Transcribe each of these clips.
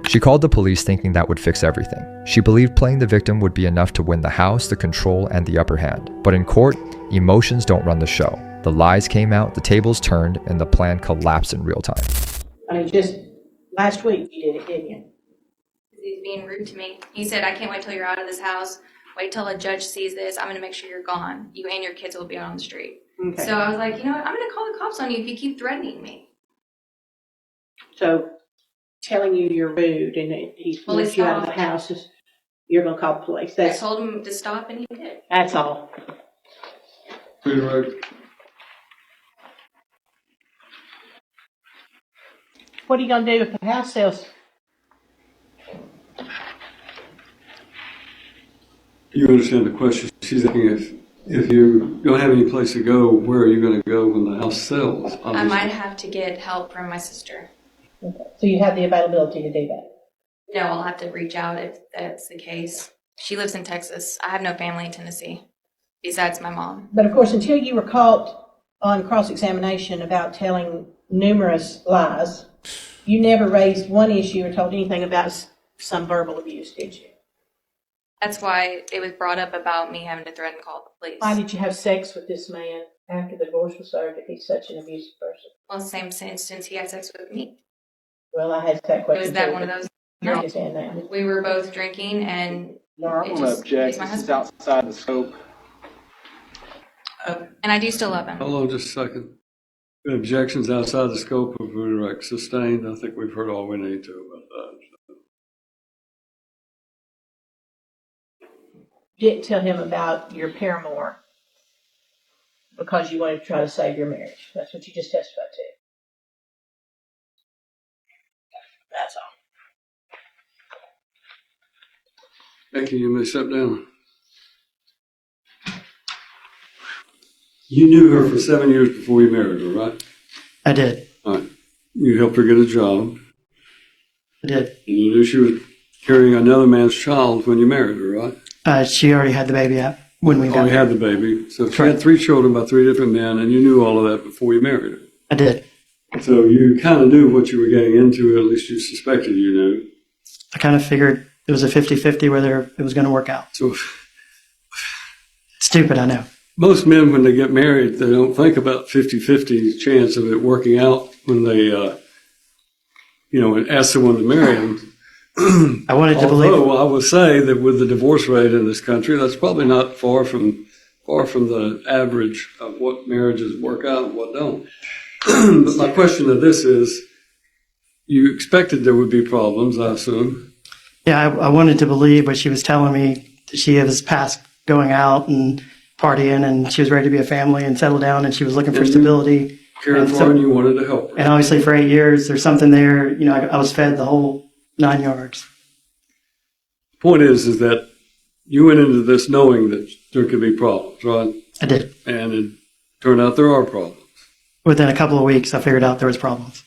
She called the police thinking that would fix everything. She believed playing the victim would be enough to win the house, the control, and the upper hand. But in court, emotions don't run the show. The lies came out, the tables turned, and the plan collapsed in real time. I mean, just last week you did it, didn't you? He's being rude to me. He said, I can't wait till you're out of this house. Wait till a judge sees this. I'm going to make sure you're gone. You and your kids will be out on the street. Okay. So I was like, you know what? I'm going to call the cops on you if you keep threatening me. So telling you you're rude and that he lets you out of the house, you're going to call the police. I told him to stop and he did. That's all. Pretty right. What are you going to do if the house sells? You understand the question. She's asking if you don't have any place to go, where are you going to go when the house sells? Obviously. I might have to get help from my sister. Okay. So you have the availability to do that? No, I'll have to reach out if that's the case. She lives in Texas. I have no family in Tennessee besides my mom. But of course, until you were caught on cross-examination about telling numerous lies, you never raised one issue or told anything about some verbal abuse, did you? That's why it was brought up about me having to threaten to call the police. Why did you have sex with this man after the divorce was served if he's such an abusive person? Well, same instance, he had sex with me. Well, I had that question. Was that too, one of those I nights? understand that. We were both drinking and No, I'm It going to just- object. he's my This is husband. outside the scope. and I do still love him. Hold on just a second. Objections outside the scope of redirect sustained. I think we've heard all we need to about that. Didn't tell him about your paramour because you wanted to try to save your marriage. That's what you just testified to. That's all. Thank you. You may step down. You knew her for 7 years before you married her, right? I did. All right. You helped her get a job. I did. You knew she was carrying another man's child when you married her, right? She already had the baby when we got Oh, you had married. the baby. So she Correct. had 3 children by 3 different men, and you knew all of that before you married her. I did. So you kind of knew what you were getting into, at least you suspected you knew. I kind of figured it was a 50-50 whether it was going to work out. So Stupid, I know. most men, when they get married, they don't think about 50-50 chance of it working out when they, ask someone to marry them. I wanted to believe. Although I would say that with the divorce rate in this country, that's probably not far from the average of what marriages work out and what don't. But my question to this is, you expected there would be problems, I assume. Yeah, I wanted to believe what she was telling me. She was past going out and partying, and she was ready to be a family and settle down, and she was looking for stability. Cared for her and you wanted to help her. And obviously for 8 years, there's something there. I was fed the whole 9 yards. The point is that you went into this knowing that there could be problems, right? I did. And it turned out there are problems. Within a couple of weeks, I figured out there was problems.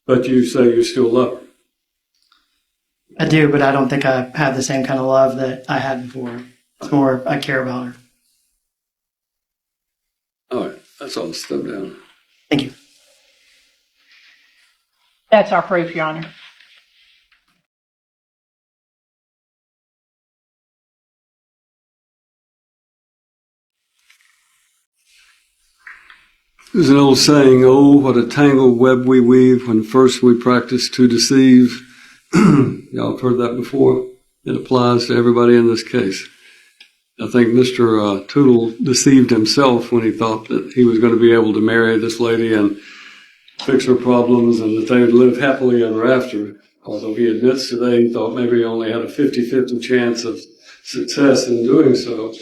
But you say you still love her. I do, but I don't think I have the same kind of love that I had before. It's more I care about her. All right, that's all. Step down. Thank you. That's our proof, Your Honor. There's an old saying, oh, what a tangled web we weave when first we practice to deceive. Y'all have heard that before. It applies to everybody in this case. I think Mr. Tootle deceived himself when he thought that he was going to be able to marry this lady and fix her problems and that they would live happily ever after. Although he admits today he thought maybe he only had a 50-50 chance of success in doing so.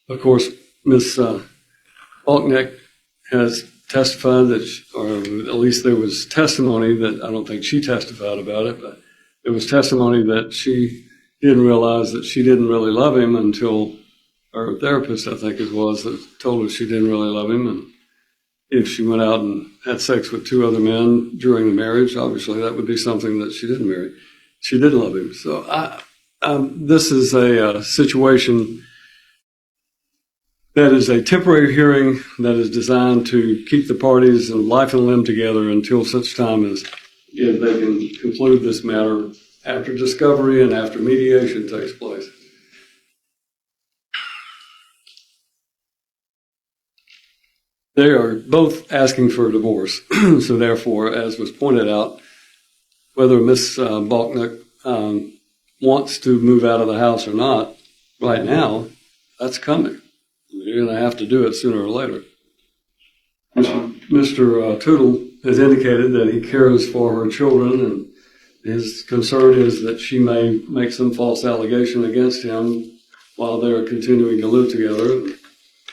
Of course, Ms. Faulkner has testified that, or at least there was testimony that, I don't think she testified about it, but there was testimony that she didn't realize that she didn't really love him until her therapist, I think it was, that told her she didn't really love him. And if she went out and had sex with 2 other men during the marriage, obviously that would be something that she didn't marry. She didn't love him. So this is a situation That is a temporary hearing that is designed to keep the parties in life and limb together until such time as they can conclude this matter after discovery and after mediation takes place. They are both asking for a divorce. So therefore, as was pointed out, whether Ms. Balknick wants to move out of the house or not, right now, that's coming. You're going to have to do it sooner or later. Mr. Tootle has indicated that he cares for her children, and his concern is that she may make some false allegation against him while they're continuing to live together.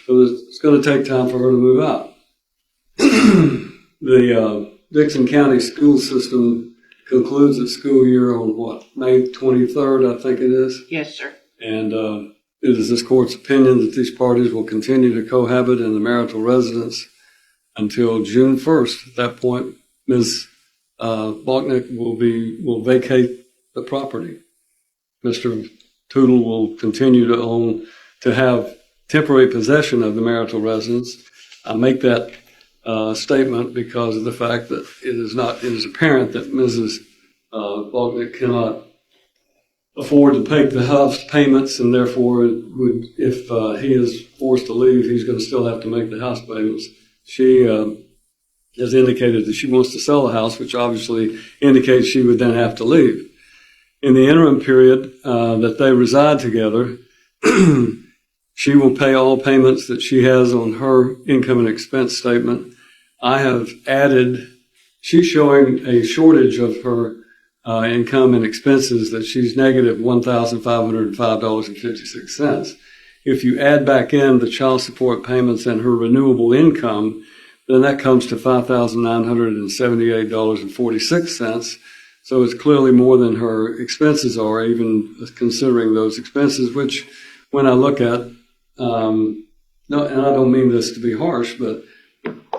So it's going to take time for her to move out. The Dixon County school system concludes its school year on May 23rd, I think it is. Yes, sir. And it is this court's opinion that these parties will continue to cohabit in the marital residence until June 1st. At that point, Ms. Balknick will vacate the property. Mr. Tootle will continue to have temporary possession of the marital residence. I make that statement because of the fact that it is apparent that Mrs. Balknick cannot afford to pay the house payments, and therefore if he is forced to leave, he's going to still have to make the house payments. She has indicated that she wants to sell the house, which obviously indicates she would then have to leave. In the interim period that they reside together, she will pay all payments that she has on her income and expense statement. I have added, she's showing a shortage of her income and expenses that she's negative $1,505.56. If you add back in the child support payments and her renewable income, then that comes to $5,978.46. So it's clearly more than her expenses are, even considering those expenses, which when I look at, no, and I don't mean this to be harsh, but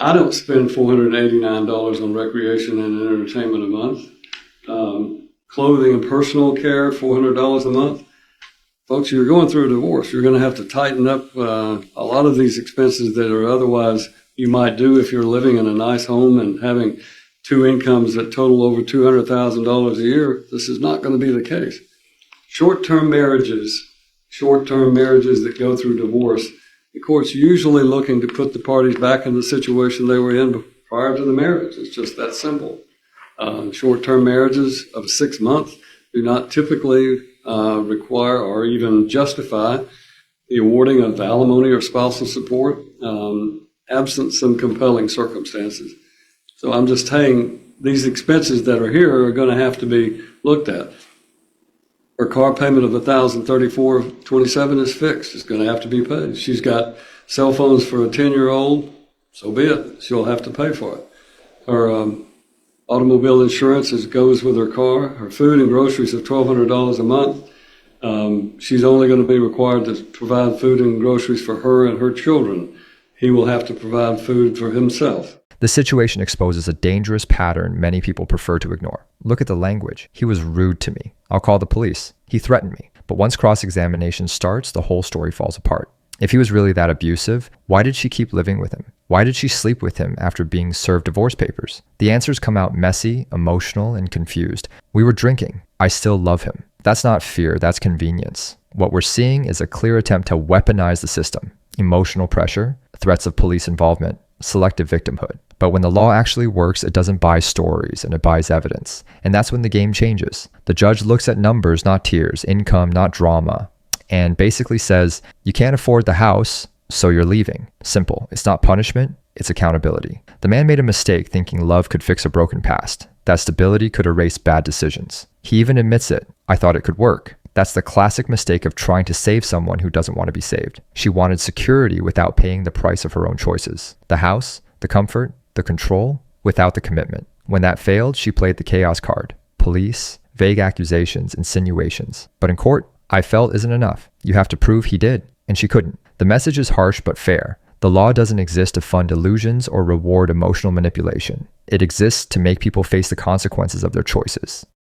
I don't spend $489 on recreation and entertainment a month. Clothing and personal care, $400 a month. Folks, you're going through a divorce. You're going to have to tighten up a lot of these expenses that are otherwise you might do if you're living in a nice home and having two incomes that total over $200,000 a year. This is not going to be the case. Short-term marriages that go through divorce, the court's usually looking to put the parties back in the situation they were in prior to the marriage. It's just that simple. Short-term marriages of 6 months do not typically require or even justify the awarding of alimony or spousal support, absent some compelling circumstances. So I'm just saying these expenses that are here are going to have to be looked at. Her car payment of $1,034.27 is fixed. It's going to have to be paid. She's got cell phones for a 10-year-old. So be it. She'll have to pay for it. Her automobile insurance goes with her car. Her food and groceries of $1,200 a month. She's only going to be required to provide food and groceries for her and her children. He will have to provide food for himself. The situation exposes a dangerous pattern many people prefer to ignore. Look at the language. He was rude to me. I'll call the police. He threatened me. But once cross-examination starts, the whole story falls apart. If he was really that abusive, why did she keep living with him? Why did she sleep with him after being served divorce papers? The answers come out messy, emotional, and confused. We were drinking. I still love him. That's not fear, that's convenience. What we're seeing is a clear attempt to weaponize the system. Emotional pressure, threats of police involvement, selective victimhood. But when the law actually works, it doesn't buy stories and it buys evidence. And that's when the game changes. The judge looks at numbers, not tears, income, not drama, and basically says, you can't afford the house, so you're leaving. Simple. It's not punishment, it's accountability. The man made a mistake thinking love could fix a broken past, that stability could erase bad decisions. He even admits it. I thought it could work. That's the classic mistake of trying to save someone who doesn't want to be saved. She wanted security without paying the price of her own choices. The house, the comfort, the control, without the commitment. When that failed, she played the chaos card. Police, vague accusations, insinuations. But in court, I felt isn't enough. You have to prove he did, and she couldn't. The message is harsh but fair. The law doesn't exist to fund illusions or reward emotional manipulation. It exists to make people face the consequences of their choices.